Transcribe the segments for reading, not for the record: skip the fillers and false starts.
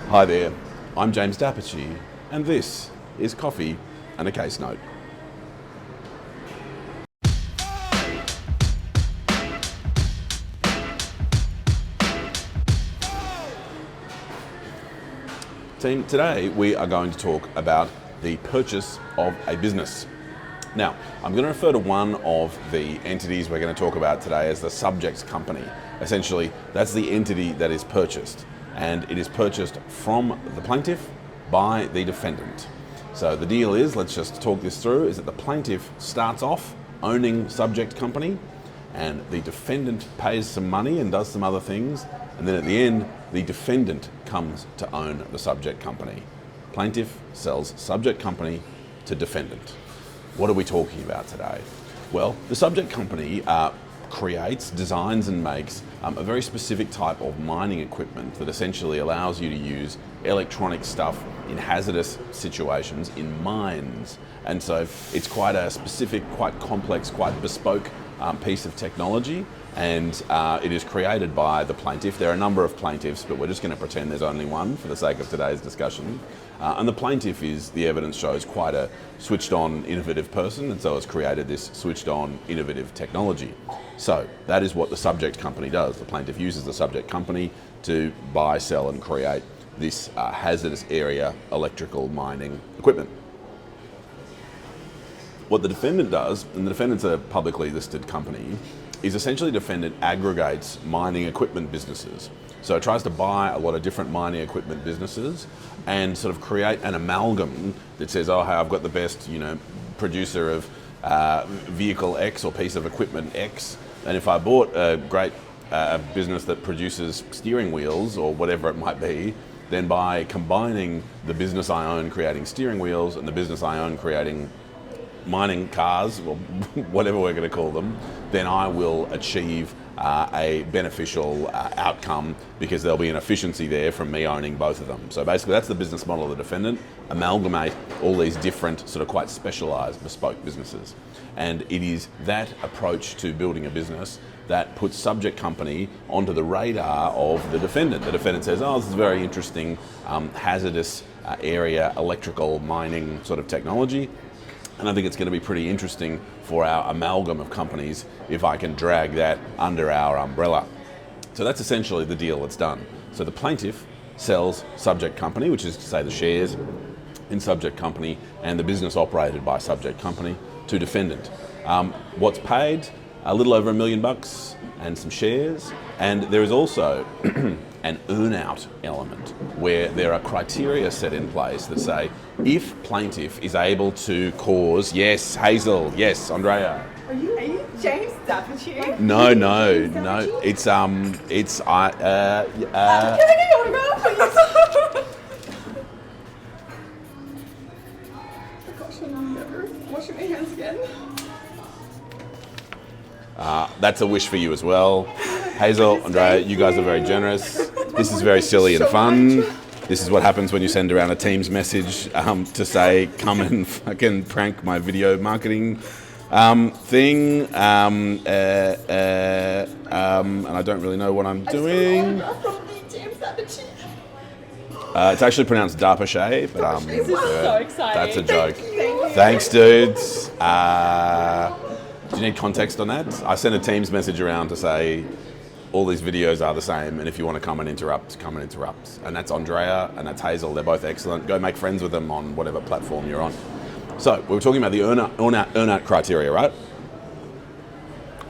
Hi there, I'm James Dapperchi, and this is Coffee and a Case Note. Team, today we are going to talk about the purchase of a business. Now, I'm going to refer to one of the entities we're going to talk about today as the subject company. Essentially, that's the entity that is purchased, and it is purchased from the plaintiff by the defendant. So the deal is, let's just talk this through, is that the plaintiff starts off owning subject company, and the defendant pays some money and does some other things, and then at the end, the defendant comes to own the subject company. Plaintiff sells subject company to defendant. What are we talking about today? Well, the subject company creates, designs and makes a very specific type of mining equipment that essentially allows you to use electronic stuff in hazardous situations in mines. And so it's quite a specific, quite complex, quite bespoke piece of technology, and it is created by the plaintiff. There are a number of plaintiffs, but we're just going to pretend there's only one for the sake of today's discussion. And the plaintiff is, the evidence shows, quite a switched on, innovative person, and so has created this switched on, innovative technology. So that is what the subject company does. The plaintiff uses the subject company to buy, sell and create this hazardous area electrical mining equipment. What the defendant does, and the defendant's a publicly listed company, is essentially the defendant aggregates mining equipment businesses. So it tries to buy a lot of different mining equipment businesses and sort of create an amalgam that says, oh, hey, I've got the best, producer of vehicle X or piece of equipment X. And if I bought a great business that produces steering wheels or whatever it might be, then by combining the business I own creating steering wheels and the business I own creating mining cars, or whatever we're going to call them, then I will achieve a beneficial outcome because there'll be an efficiency there from me owning both of them. So basically that's the business model of the defendant, amalgamate all these different sort of quite specialised bespoke businesses. And it is that approach to building a business that puts subject company onto the radar of the defendant. The defendant says, oh, this is very interesting hazardous area electrical mining sort of technology. And I think it's going to be pretty interesting for our amalgam of companies if I can drag that under our umbrella. So that's essentially the deal that's done. So the plaintiff sells subject company, which is to say the shares in subject company and the business operated by subject company, to defendant. What's paid? A little over $1 million and some shares. And there is also an earnout element where there are criteria set in place that say if plaintiff is able to cause, yes, Hazel, yes, Andrea. Are you James Dapperchi? No, it's Can I get your autograph, please? Gosh, I'm never washing my hands again. That's a wish for you as well. Hazel, Andrea, you guys are very generous. This is very silly and fun. This is what happens when you send around a Teams message to say, come and fucking prank my video marketing thing. And I don't really know what I'm doing. It's actually pronounced Dapperchi, but This is so exciting. that's a joke. Thank you. Thanks, dudes. Do you need context on that? I sent a Teams message around to say all these videos are the same, and if you want to come and interrupt, come and interrupt. And that's Andrea and that's Hazel. They're both excellent. Go make friends with them on whatever platform you're on. So we were talking about the earnout criteria, right?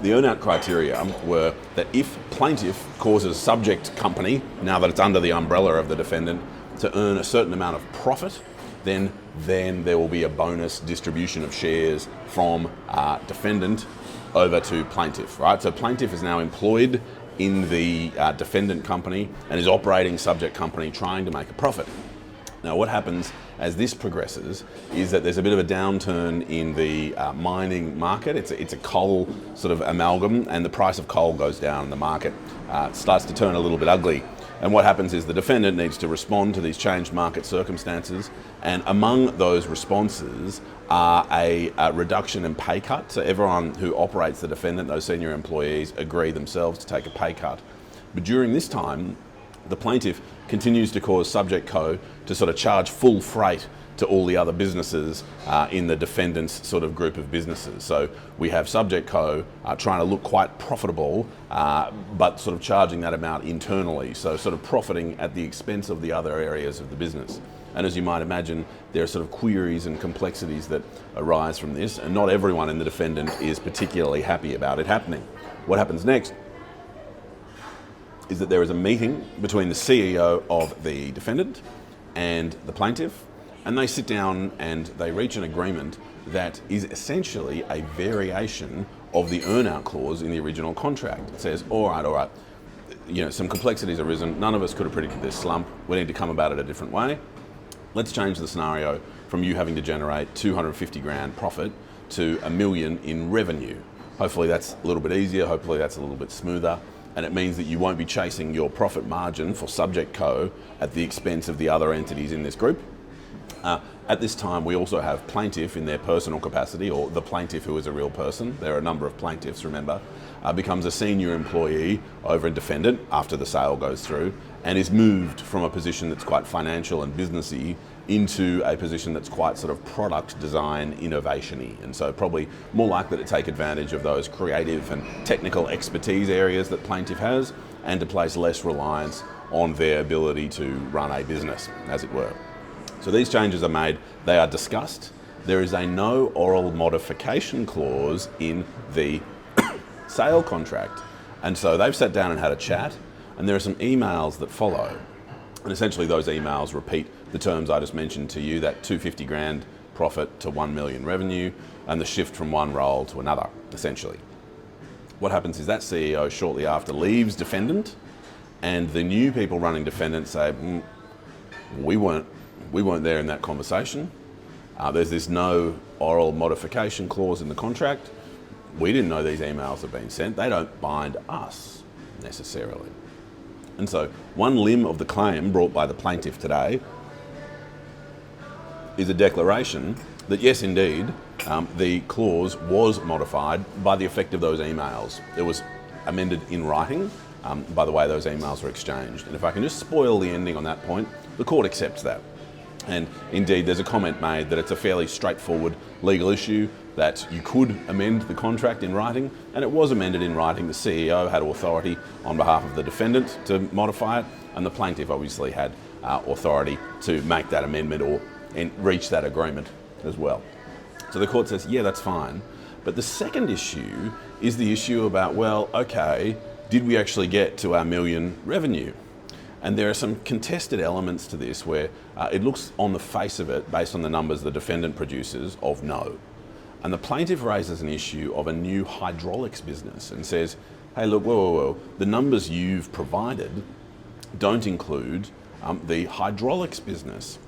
The earnout criteria were that if plaintiff causes subject company, now that it's under the umbrella of the defendant, to earn a certain amount of profit, then there will be a bonus distribution of shares from defendant over to plaintiff, right? So plaintiff is now employed in the defendant company and is operating subject company trying to make a profit. Now what happens as this progresses is that there's a bit of a downturn in the mining market. It's a coal sort of amalgam, and the price of coal goes down and the market starts to turn a little bit ugly. And what happens is the defendant needs to respond to these changed market circumstances, and among those responses are a reduction in pay cut. So everyone who operates the defendant, those senior employees, agree themselves to take a pay cut. But during this time, the plaintiff continues to cause SubjectCo to sort of charge full freight to all the other businesses in the defendant's sort of group of businesses. So we have SubjectCo trying to look quite profitable, but sort of charging that amount internally. So sort of profiting at the expense of the other areas of the business. And as you might imagine, there are sort of queries and complexities that arise from this, and not everyone in the defendant is particularly happy about it happening. What happens next is that there is a meeting between the CEO of the defendant and the plaintiff, and they sit down and they reach an agreement that is essentially a variation of the earnout clause in the original contract. It says, all right, some complexities have arisen. None of us could have predicted this slump. We need to come about it a different way. Let's change the scenario from you having to generate 250 grand profit to $1 million in revenue. Hopefully that's a little bit easier. Hopefully that's a little bit smoother. And it means that you won't be chasing your profit margin for SubjectCo at the expense of the other entities in this group. At this time, we also have plaintiff in their personal capacity, or the plaintiff who is a real person. There are a number of plaintiffs, remember, becomes a senior employee over in defendant after the sale goes through, and is moved from a position that's quite financial and businessy into a position that's quite sort of product design innovation-y, and so probably more likely to take advantage of those creative and technical expertise areas that plaintiff has, and to place less reliance on their ability to run a business, as it were. So these changes are made, they are discussed. There is a no oral modification clause in the sale contract. And so they've sat down and had a chat, and there are some emails that follow. And essentially those emails repeat the terms I just mentioned to you, that 250 grand profit to 1 million revenue, and the shift from one role to another, essentially. What happens is that CEO shortly after leaves defendant, and the new people running defendant say, we weren't there in that conversation. There's this no oral modification clause in the contract. We didn't know these emails have been sent. They don't bind us necessarily. And so one limb of the claim brought by the plaintiff today is a declaration that yes, indeed, the clause was modified by the effect of those emails. It was amended in writing by the way those emails were exchanged. And if I can just spoil the ending on that point, the court accepts that. And indeed, there's a comment made that it's a fairly straightforward legal issue, that you could amend the contract in writing, and it was amended in writing. The CEO had authority on behalf of the defendant to modify it, and the plaintiff obviously had authority to make that amendment or reach that agreement as well. So the court says, yeah, that's fine. But the second issue is the issue about, well, okay, did we actually get to our million revenue? And there are some contested elements to this where it looks on the face of it, based on the numbers the defendant produces, of no. And the plaintiff raises an issue of a new hydraulics business and says, hey, look, whoa, the numbers you've provided don't include the hydraulics business.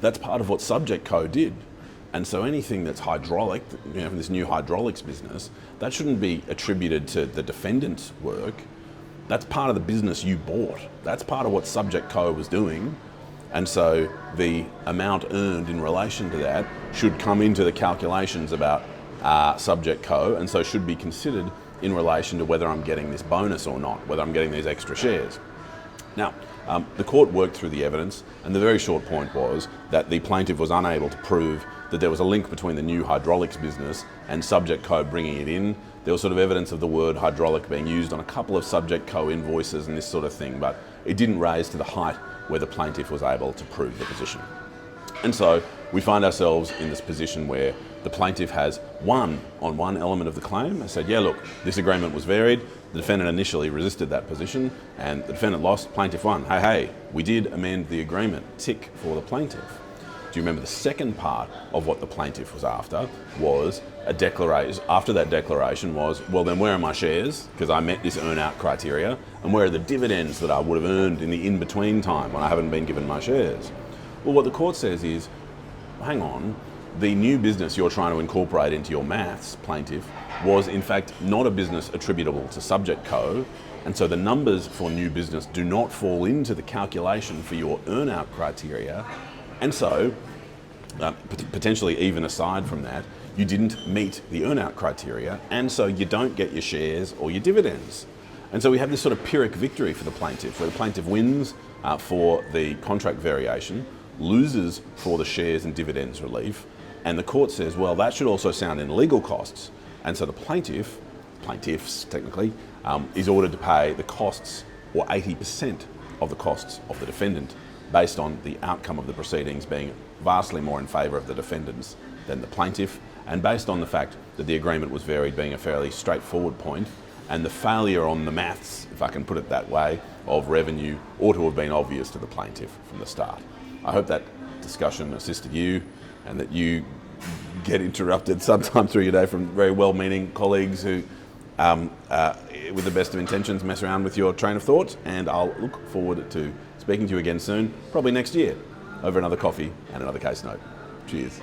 That's part of what SubjectCo did. And so anything that's hydraulic, this new hydraulics business, that shouldn't be attributed to the defendant's work. That's part of the business you bought. That's part of what SubjectCo was doing. And so the amount earned in relation to that should come into the calculations about SubjectCo, and so should be considered in relation to whether I'm getting this bonus or not, whether I'm getting these extra shares. Now, the court worked through the evidence, and the very short point was that the plaintiff was unable to prove that there was a link between the new hydraulics business and SubjectCo bringing it in. There was sort of evidence of the word hydraulic being used on a couple of SubjectCo invoices and this sort of thing, but it didn't raise to the height where the plaintiff was able to prove the position. And so we find ourselves in this position where the plaintiff has won on one element of the claim. They said, yeah, look, this agreement was varied. The defendant initially resisted that position, and the defendant lost, plaintiff won. Hey, we did amend the agreement. Tick for the plaintiff. Do you remember the second part of what the plaintiff was after was a declaration? After that declaration was, well, then where are my shares? Because I met this earnout criteria. And where are the dividends that I would have earned in the in-between time when I haven't been given my shares? Well, what the court says is, hang on, the new business you're trying to incorporate into your maths, plaintiff, was in fact not a business attributable to SubjectCo, and so the numbers for new business do not fall into the calculation for your earnout criteria, and so potentially even aside from that, you didn't meet the earnout criteria, and so you don't get your shares or your dividends. And so we have this sort of Pyrrhic victory for the plaintiff, where the plaintiff wins for the contract variation, loses for the shares and dividends relief, and the court says, well, that should also sound in legal costs. And so the plaintiffs technically, is ordered to pay the costs, or 80% of the costs of the defendant, based on the outcome of the proceedings being vastly more in favour of the defendants than the plaintiff, and based on the fact that the agreement was varied being a fairly straightforward point, and the failure on the maths, if I can put it that way, of revenue ought to have been obvious to the plaintiff from the start. I hope that discussion assisted you, and that you get interrupted sometime through your day from very well-meaning colleagues who, with the best of intentions, mess around with your train of thought. And I'll look forward to speaking to you again soon, probably next year, over another coffee and another case note. Cheers.